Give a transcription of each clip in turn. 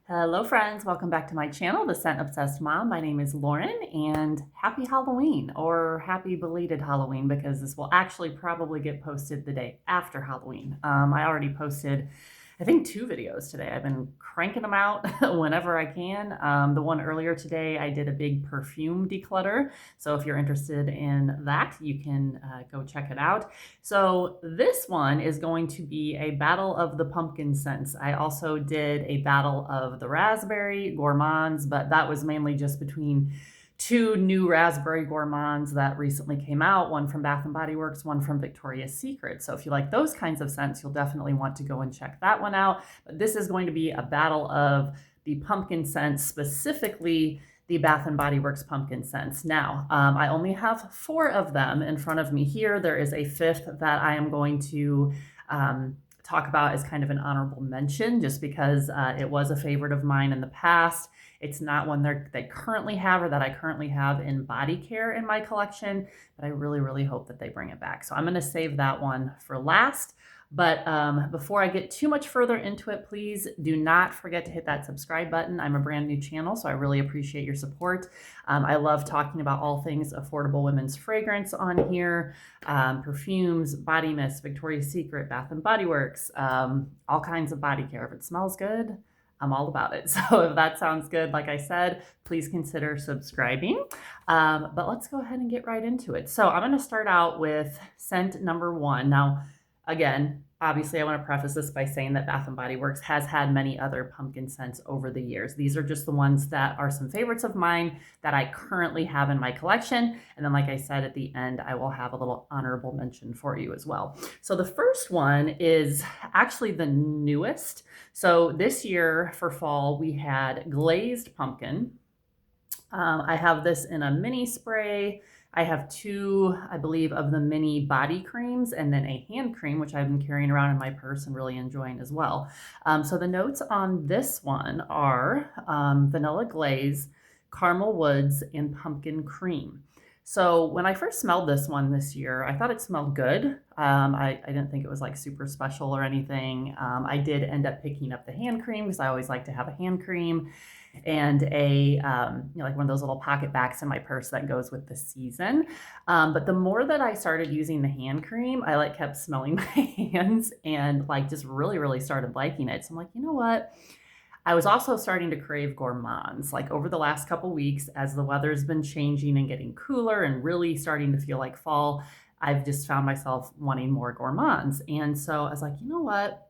Hello friends, welcome back to my channel, The Scent Obsessed Mom. My name is Lauren and happy Halloween or happy belated Halloween because this will actually probably get posted the day after Halloween. I already posted, I think 2 videos today. I've been cranking them out whenever I can. The one earlier today, I did a big perfume declutter. So if you're interested in that, you can go check it out. So this one is going to be a battle of the pumpkin scents. I also did a battle of the raspberry gourmands, but that was mainly just between 2 new raspberry gourmands that recently came out, one from Bath & Body Works, one from Victoria's Secret. So if you like those kinds of scents, you'll definitely want to go and check that one out. But this is going to be a battle of the pumpkin scents, specifically the Bath & Body Works pumpkin scents. Now, I only have 4 of them in front of me here. There is a 5th that I am going to talk about as kind of an honorable mention, just because it was a favorite of mine in the past. It's not one they currently have or that I currently have in body care in my collection, but I really, really hope that they bring it back. So I'm going to save that one for last. But before I get too much further into it, please do not forget to hit that subscribe button. I'm a brand new channel, so I really appreciate your support. I love talking about all things affordable women's fragrance on here, perfumes, body mist, Victoria's Secret, Bath & Body Works, all kinds of body care. If it smells good, I'm all about it. So if that sounds good, like I said, please consider subscribing. But let's go ahead and get right into it. So I'm going to start out with scent number 1. Now, again, obviously I want to preface this by saying that Bath & Body Works has had many other pumpkin scents over the years. These are just the ones that are some favorites of mine that I currently have in my collection. And then, like I said, at the end, I will have a little honorable mention for you as well. So the first one is actually the newest. So this year for fall, we had glazed pumpkin. I have this in a mini spray. I have 2, I believe, of the mini body creams and then a hand cream, which I've been carrying around in my purse and really enjoying as well. So the notes on this one are vanilla glaze, caramel woods, and pumpkin cream. So when I first smelled this one this year, I thought it smelled good. I didn't think it was like super special or anything. I did end up picking up the hand cream because I always like to have a hand cream and like one of those little pocket backs in my purse that goes with the season. But the more that I started using the hand cream, I like kept smelling my hands and like just really, really started liking it. So I'm like, you know what? I was also starting to crave gourmands. Like over the last couple weeks, as the weather's been changing and getting cooler and really starting to feel like fall, I've just found myself wanting more gourmands. And so I was like, you know what?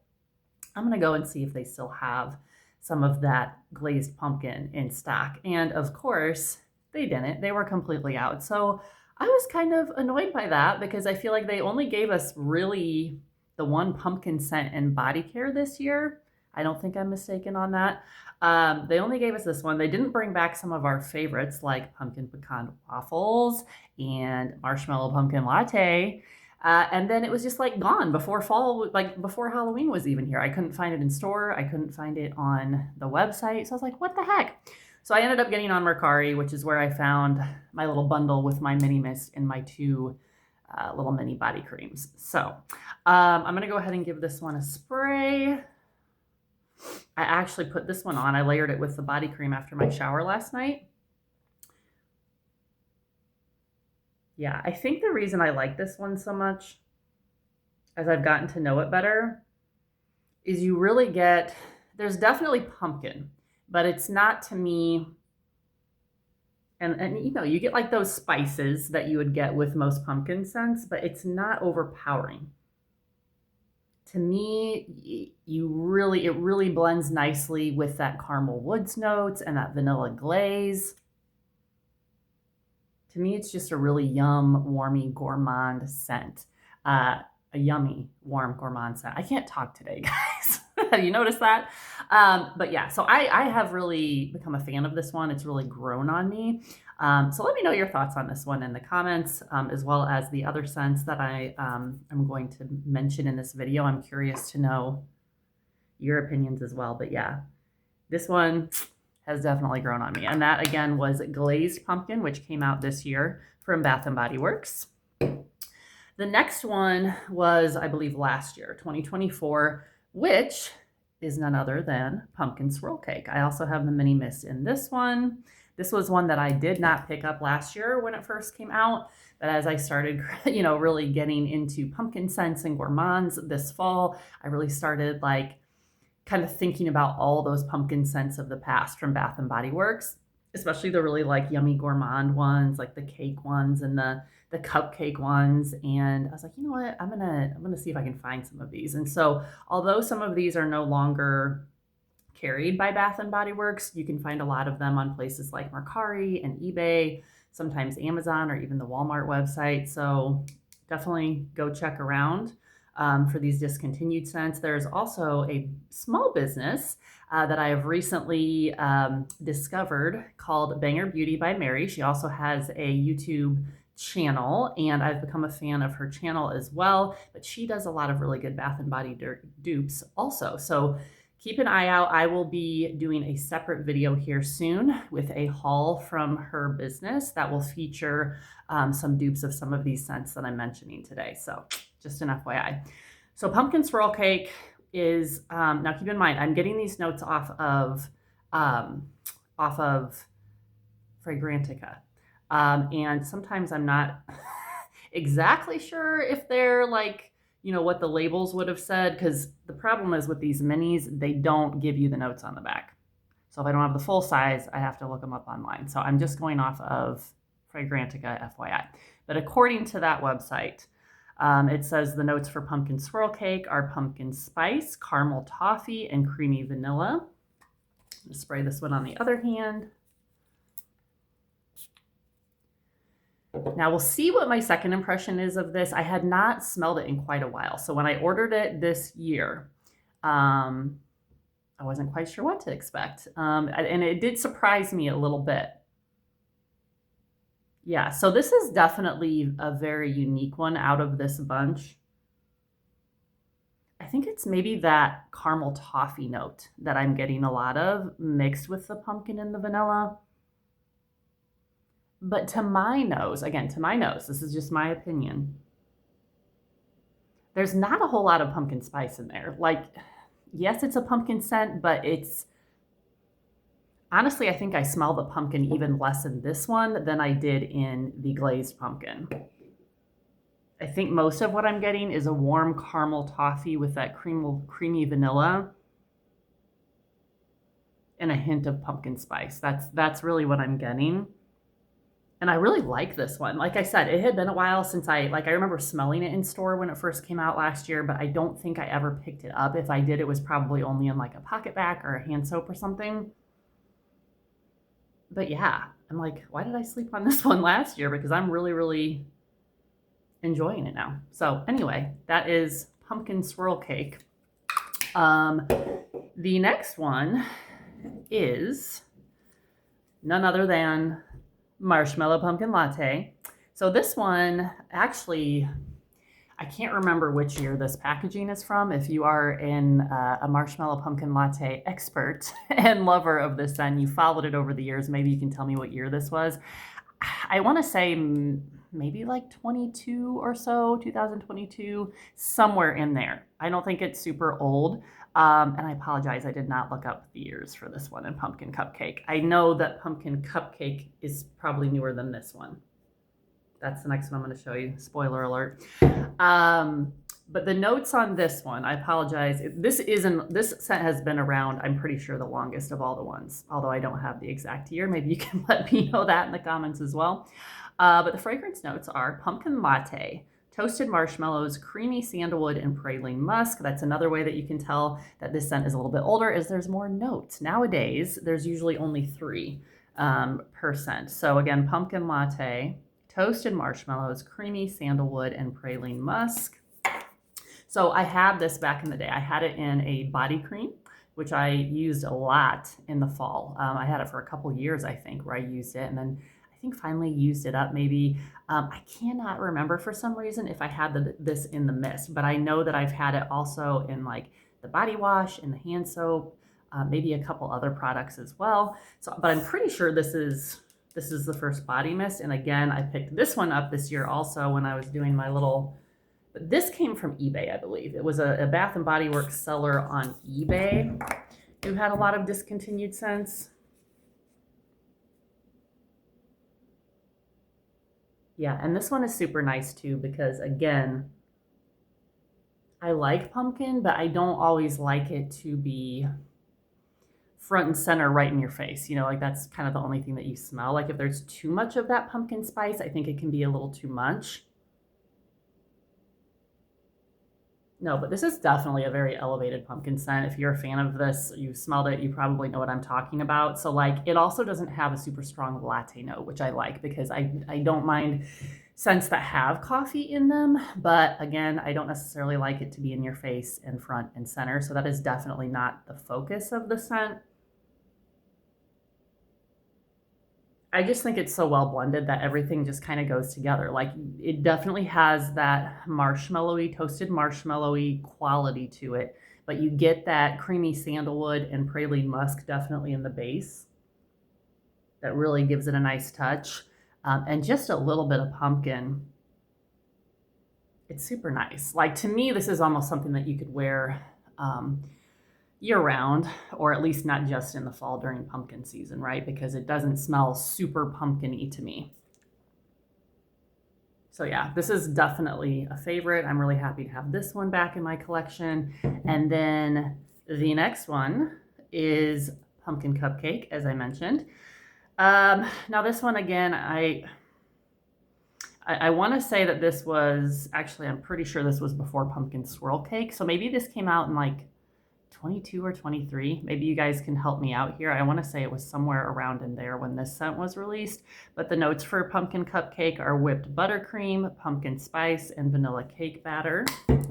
I'm going to go and see if they still have some of that glazed pumpkin in stock. And of course, they didn't. They were completely out. So I was kind of annoyed by that because I feel like they only gave us really the one pumpkin scent in body care this year. I don't think I'm mistaken on that. They only gave us this one. They didn't bring back some of our favorites like pumpkin pecan waffles and marshmallow pumpkin latte. And then it was just like gone before fall, like before Halloween was even here. I couldn't find it in store. I couldn't find it on the website. So I was like, what the heck? So I ended up getting on Mercari, which is where I found my little bundle with my mini mist and my 2 little mini body creams. So I'm going to go ahead and give this one a spray. I actually put this one on. I layered it with the body cream after my shower last night. Yeah, I think the reason I like this one so much, as I've gotten to know it better, is you really get, there's definitely pumpkin, but it's not to me, and you know, you get like those spices that you would get with most pumpkin scents, but it's not overpowering. To me, it really blends nicely with that caramel woods notes and that vanilla glaze. To me, it's just a really warmy gourmand scent. A yummy, warm gourmand scent. I can't talk today, guys. Have you noticed that? But yeah, so I have really become a fan of this one. It's really grown on me. So let me know your thoughts on this one in the comments, as well as the other scents that I'm going to mention in this video. I'm curious to know your opinions as well. But yeah, this one has definitely grown on me. And that again was glazed pumpkin, which came out this year from Bath & Body Works. The next one was, I believe, last year, 2024, which is none other than pumpkin swirl cake. I also have the mini mist in this one. This was one that I did not pick up last year when it first came out, but as I started, really getting into pumpkin scents and gourmands this fall, I really started like kind of thinking about all those pumpkin scents of the past from Bath and Body Works, especially the really like yummy gourmand ones, like the cake ones and the cupcake ones. And I was like, you know what, I'm gonna see if I can find some of these. And so although some of these are no longer carried by Bath and Body Works, you can find a lot of them on places like Mercari and eBay, sometimes Amazon or even the Walmart website. So definitely go check around for these discontinued scents. There's also a small business that I have recently discovered called Banger Beauty by Mary. She also has a YouTube channel, and I've become a fan of her channel as well, but she does a lot of really good Bath and Body dupes also. So keep an eye out. I will be doing a separate video here soon with a haul from her business that will feature some dupes of some of these scents that I'm mentioning today. So just an FYI. So pumpkin swirl cake is, now keep in mind, I'm getting these notes off of Fragrantica. And sometimes I'm not exactly sure if they're like, what the labels would have said, because the problem is with these minis, they don't give you the notes on the back. So if I don't have the full size, I have to look them up online. So I'm just going off of Fragrantica, FYI. But according to that website, it says the notes for pumpkin swirl cake are pumpkin spice, caramel toffee, and creamy vanilla. I'm gonna spray this one on the other hand. Now we'll see what my second impression is of this. I had not smelled it in quite a while. So when I ordered it this year, I wasn't quite sure what to expect. And it did surprise me a little bit. Yeah, so this is definitely a very unique one out of this bunch. I think it's maybe that caramel toffee note that I'm getting a lot of mixed with the pumpkin and the vanilla. But to my nose, this is just my opinion, there's not a whole lot of pumpkin spice in there. Like, yes, it's a pumpkin scent, but honestly, I think I smell the pumpkin even less in this one than I did in the glazed pumpkin. I think most of what I'm getting is a warm caramel toffee with that creamy vanilla and a hint of pumpkin spice. That's really what I'm getting. And I really like this one. Like I said, it had been a while since I remember smelling it in store when it first came out last year, but I don't think I ever picked it up. If I did, it was probably only in like a PocketBac or a hand soap or something. But yeah, I'm like, why did I sleep on this one last year? Because I'm really, really enjoying it now. So anyway, that is pumpkin swirl cake. The next one is none other than marshmallow pumpkin latte. So this one, actually, I can't remember which year this packaging is from. If you are a marshmallow pumpkin latte expert and lover of this, then you followed it over the years. Maybe you can tell me what year this was. I want to say maybe like 22 or so, 2022, somewhere in there. I don't think it's super old. And I apologize, I did not look up the years for this one in pumpkin cupcake. I know that pumpkin cupcake is probably newer than this one. That's the next one I'm going to show you. Spoiler alert. But the notes on this one, I apologize. This scent has been around, I'm pretty sure, the longest of all the ones, although I don't have the exact year. Maybe you can let me know that in the comments as well. But the fragrance notes are pumpkin latte, toasted marshmallows, creamy sandalwood, and praline musk. That's another way that you can tell that this scent is a little bit older, is there's more notes. Nowadays, there's usually only 3 per scent. So again, pumpkin latte, toasted marshmallows, creamy sandalwood, and praline musk. So I had this back in the day. I had it in a body cream, which I used a lot in the fall. I had it for a couple years, I think, where I used it, and then I think finally used it up maybe. I cannot remember for some reason if I had this in the mist, but I know that I've had it also in like the body wash, in the hand soap, maybe a couple other products as well. So, but I'm pretty sure this is the first body mist. And again, I picked this one up this year also when I was doing the But this came from eBay, I believe. It was a Bath and Body Works seller on eBay who had a lot of discontinued scents. Yeah, and this one is super nice too because, again, I like pumpkin, but I don't always like it to be front and center right in your face. Like that's kind of the only thing that you smell. Like if there's too much of that pumpkin spice, I think it can be a little too much. No, but this is definitely a very elevated pumpkin scent. If you're a fan of this, you've smelled it, you probably know what I'm talking about. So like it also doesn't have a super strong latte note, which I like because I don't mind scents that have coffee in them. But again, I don't necessarily like it to be in your face and front and center. So that is definitely not the focus of the scent. I just think it's so well blended that everything just kind of goes together. Like it definitely has that marshmallowy, toasted marshmallowy quality to it, but you get that creamy sandalwood and praline musk definitely in the base. That really gives it a nice touch. And just a little bit of pumpkin. It's super nice. Like to me, this is almost something that you could wear year round, or at least not just in the fall during pumpkin season, right? Because it doesn't smell super pumpkin-y to me. So yeah, this is definitely a favorite. I'm really happy to have this one back in my collection. And then the next one is Pumpkin Cupcake, as I mentioned. Now this one, again, I want to say that this was, actually, I'm pretty sure this was before Pumpkin Swirl Cake. So maybe this came out in like 22 or 23. Maybe you guys can help me out here. I want to say it was somewhere around in there when this scent was released. But the notes for Pumpkin Cupcake are whipped buttercream, pumpkin spice, and vanilla cake batter. Let's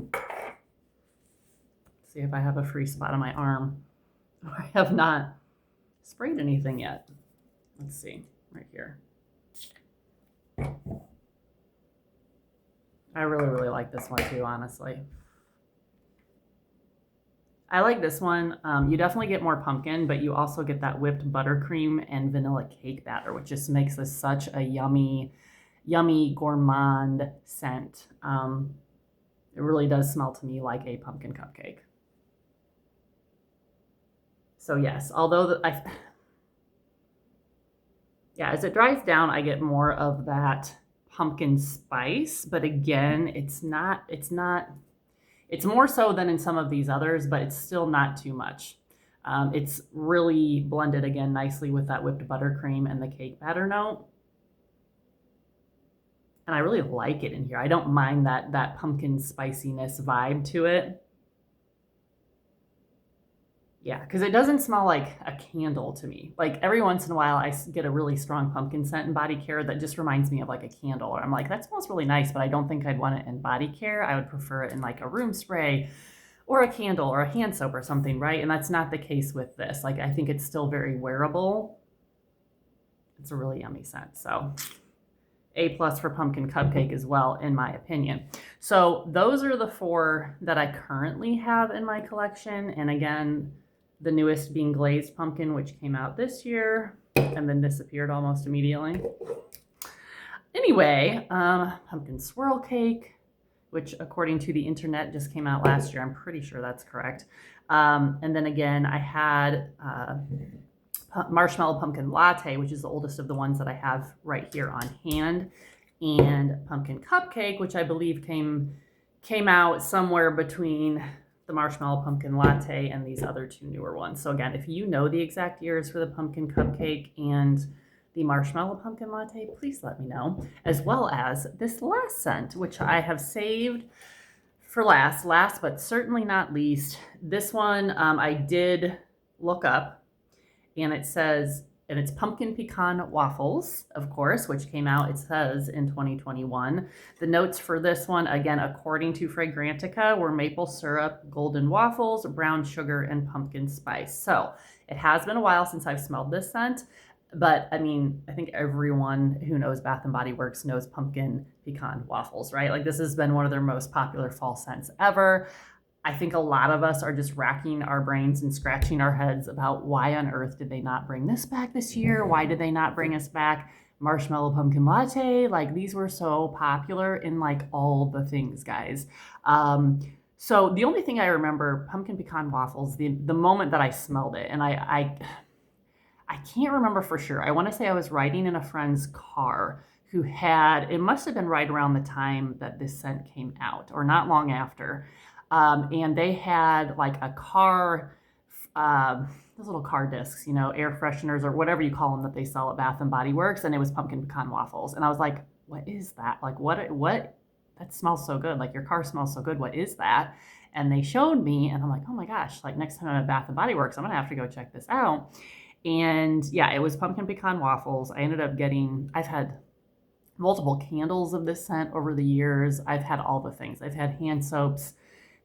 see if I have a free spot on my arm. I have not sprayed anything yet. Let's see, right here. I really, really like this one too, honestly. I like this one. You definitely get more pumpkin, but you also get that whipped buttercream and vanilla cake batter, which just makes this such a yummy, yummy gourmand scent. It really does smell to me like a pumpkin cupcake. So yes, although yeah, as it dries down, I get more of that pumpkin spice, but again, it's more so than in some of these others, but it's still not too much. It's really blended again nicely with that whipped buttercream and the cake batter note. And I really like it in here. I don't mind that pumpkin spiciness vibe to it. Yeah, because it doesn't smell like a candle to me. Like every once in a while, I get a really strong pumpkin scent in body care that just reminds me of like a candle. Or I'm like, that smells really nice, but I don't think I'd want it in body care. I would prefer it in like a room spray or a candle or a hand soap or something, right? And that's not the case with this. Like I think it's still very wearable. It's a really yummy scent. So A+ for Pumpkin Cupcake as well, in my opinion. So those are the 4 that I currently have in my collection. And again, the newest being Glazed Pumpkin, which came out this year and then disappeared almost immediately. Anyway, Pumpkin Swirl Cake, which according to the internet just came out last year. I'm pretty sure that's correct. And then again, I had Marshmallow Pumpkin Latte, which is the oldest of the ones that I have right here on hand, and Pumpkin Cupcake, which I believe came out somewhere between the Marshmallow Pumpkin Latte and these other 2 newer ones. So again, if you know the exact years for the Pumpkin Cupcake and the Marshmallow Pumpkin Latte, please let me know, as well as this last scent, which I have saved for last but certainly not least. This one I did look up, and it says, and it's Pumpkin Pecan Waffles, of course, which came out, it says, in 2021. The notes for this one, again, according to Fragrantica, were maple syrup, golden waffles, brown sugar, and pumpkin spice. So it has been a while since I've smelled this scent, but I mean, I think everyone who knows Bath & Body Works knows Pumpkin Pecan Waffles, right? Like this has been one of their most popular fall scents ever. I think a lot of us are just racking our brains and scratching our heads about why on earth did they not bring this back this year? Why did they not bring us back marshmallow pumpkin latte. Like these were so popular in like all the things, guys. Um, so the only thing I remember, pumpkin pecan waffles, the moment that I smelled it, and I can't remember for sure. I want to say I was riding in a friend's car who had, it must have been right around the time that this scent came out or not long after. And they had like a car, those little car discs, air fresheners or whatever you call them that they sell at Bath and Body Works. And it was pumpkin pecan waffles. And I was like, what is that? Like, what? That smells so good. Like your car smells so good. What is that? And they showed me, and I'm like, oh my gosh, like next time I'm at Bath and Body Works, I'm gonna have to go check this out. And yeah, it was pumpkin pecan waffles. I've had multiple candles of this scent over the years. I've had all the things. I've had hand soaps,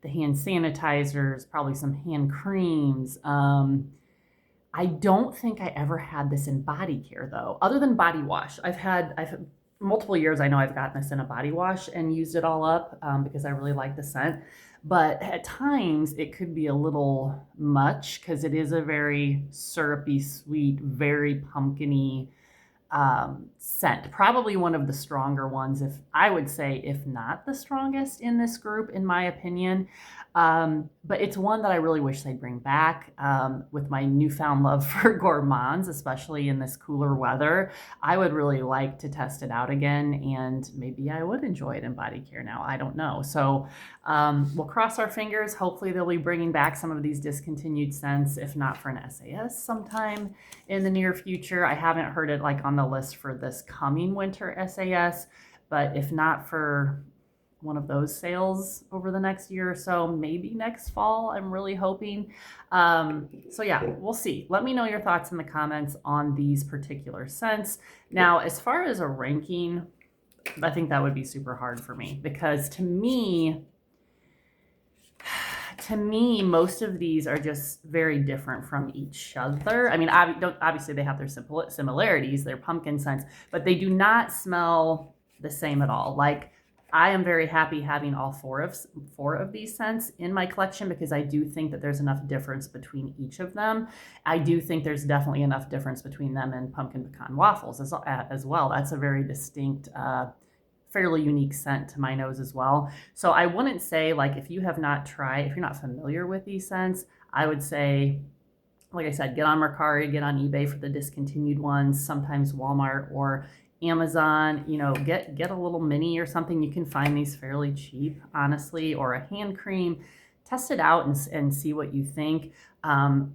the hand sanitizers, probably some hand creams. I don't think I ever had this in body care though, other than body wash. I've multiple years. I know I've gotten this in a body wash and used it all up because I really like the scent. But at times it could be a little much because it is a very syrupy, sweet, very pumpkiny scent. Probably one of the stronger ones, if I would say, if not the strongest in this group, in my opinion. But it's one that I really wish they'd bring back with my newfound love for gourmands, especially in this cooler weather. I would really like to test it out again, and maybe I would enjoy it in body care now. I don't know. So we'll cross our fingers. Hopefully they'll be bringing back some of these discontinued scents, if not for an SAS sometime in the near future. I haven't heard it like on the list for this coming winter SAS, but if not for one of those sales over the next year or so, maybe next fall, I'm really hoping. So yeah, we'll see. Let me know your thoughts in the comments on these particular scents. Now, as far as a ranking, I think that would be super hard for me because to me, most of these are just very different from each other. I mean, obviously they have their similarities, their pumpkin scents, but they do not smell the same at all. Like I am very happy having all four of these scents in my collection because I do think that there's enough difference between each of them. I do think there's definitely enough difference between them and pumpkin pecan waffles as well. That's a very distinct, fairly unique scent to my nose as well. So I wouldn't say like if you're not familiar with these scents, I would say, like I said, get on Mercari, get on eBay for the discontinued ones, sometimes Walmart or Amazon, get a little mini or something. You can find these fairly cheap, honestly, or a hand cream. Test it out and see what you think. I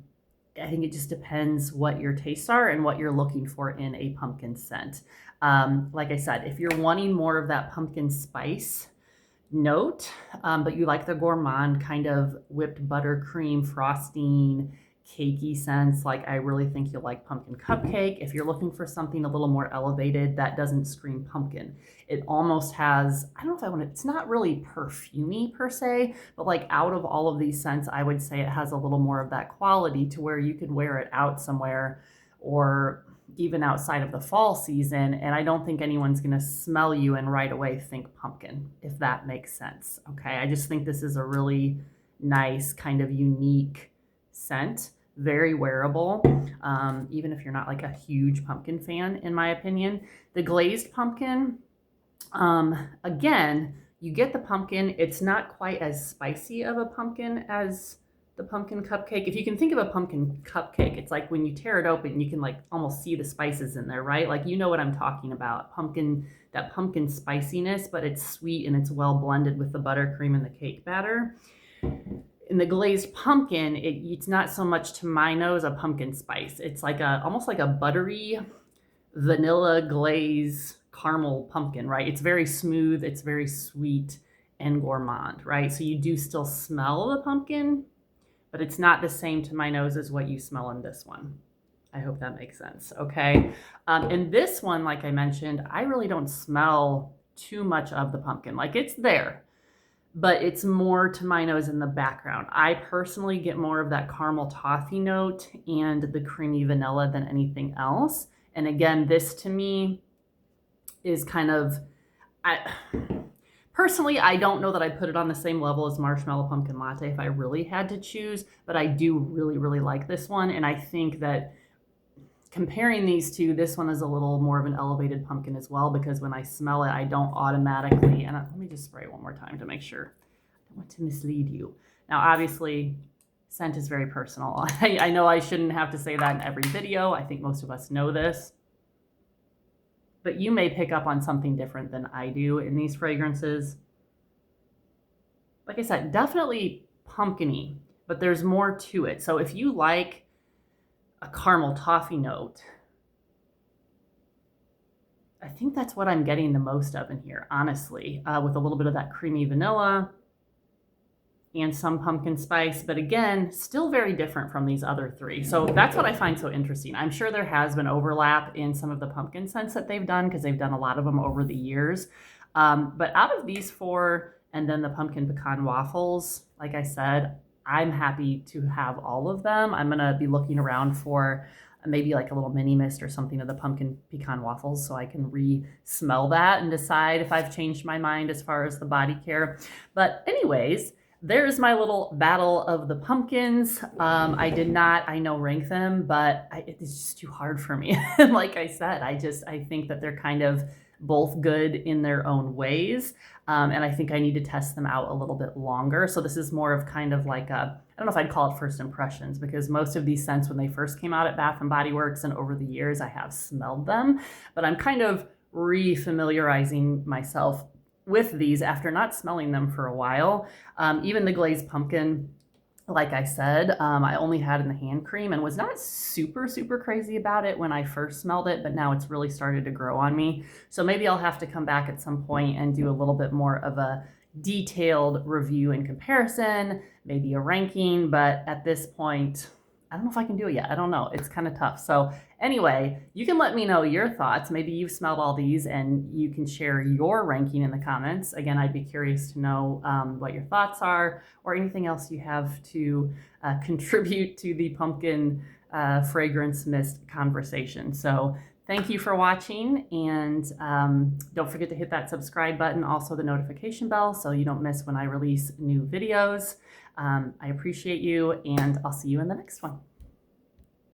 think it just depends what your tastes are and what you're looking for in a pumpkin scent. Like I said, if you're wanting more of that pumpkin spice note, but you like the gourmand kind of whipped buttercream frosting, cakey scents, like I really think you'll like pumpkin cupcake. If you're looking for something a little more elevated that doesn't scream pumpkin, it almost has, I don't know if I want to, it's not really perfumey per se, but like out of all of these scents, I would say it has a little more of that quality to where you could wear it out somewhere or even outside of the fall season, and I don't think anyone's going to smell you and right away think pumpkin, if that makes sense. Okay, I just think this is a really nice kind of unique scent, very wearable, even if you're not like a huge pumpkin fan, in my opinion. The glazed pumpkin, again, you get the pumpkin. It's not quite as spicy of a pumpkin as the pumpkin cupcake. If you can think of a pumpkin cupcake, it's like when you tear it open, you can like almost see the spices in there, right? Like, you know what I'm talking about. That pumpkin spiciness, but it's sweet and it's well blended with the buttercream and the cake batter. In the glazed pumpkin, it's not so much to my nose a pumpkin spice. It's like almost like a buttery vanilla glaze caramel pumpkin, right? It's very smooth, it's very sweet and gourmand, right? So you do still smell the pumpkin, but it's not the same to my nose as what you smell in this one. I hope that makes sense, okay? In this one, like I mentioned, I really don't smell too much of the pumpkin. Like, it's there, but it's more to my nose in the background. I personally get more of that caramel toffee note and the creamy vanilla than anything else. And again, this to me is kind of, personally, I don't know that I put it on the same level as Marshmallow Pumpkin Latte if I really had to choose, but I do really, really like this one. And I think that comparing these two, this one is a little more of an elevated pumpkin as well, because when I smell it, I don't automatically, and let me just spray one more time to make sure. I don't want to mislead you. Now, obviously, scent is very personal. I know I shouldn't have to say that in every video. I think most of us know this. But you may pick up on something different than I do in these fragrances. Like I said, definitely pumpkin-y, but there's more to it. So if you like a caramel toffee note, I think that's what I'm getting the most of in here, honestly, with a little bit of that creamy vanilla and some pumpkin spice, but again, still very different from these other three. So that's what I find so interesting. I'm sure there has been overlap in some of the pumpkin scents that they've done, because they've done a lot of them over the years. But out of these four, and then the pumpkin pecan waffles, like I said, I'm happy to have all of them. I'm gonna be looking around for maybe like a little mini mist or something of the pumpkin pecan waffles, so I can re-smell that and decide if I've changed my mind as far as the body care. But anyways, there's my little battle of the pumpkins. I know rank them, but it's just too hard for me. Like I said, I think that they're kind of both good in their own ways. And I think I need to test them out a little bit longer. So this is more of kind of like I don't know if I'd call it first impressions, because most of these scents, when they first came out at Bath & Body Works and over the years, I have smelled them, but I'm kind of re-familiarizing myself with these after not smelling them for a while. Even the glazed pumpkin, like I said, I only had in the hand cream and was not super, super crazy about it when I first smelled it, but now it's really started to grow on me. So maybe I'll have to come back at some point and do a little bit more of a detailed review and comparison, maybe a ranking, but at this point, I don't know if I can do it yet. I don't know. It's kind of tough. So anyway, you can let me know your thoughts. Maybe you've smelled all these and you can share your ranking in the comments. Again, I'd be curious to know what your thoughts are, or anything else you have to contribute to the pumpkin fragrance mist conversation. So thank you for watching, and don't forget to hit that subscribe button, also the notification bell, so you don't miss when I release new videos. I appreciate you, and I'll see you in the next one.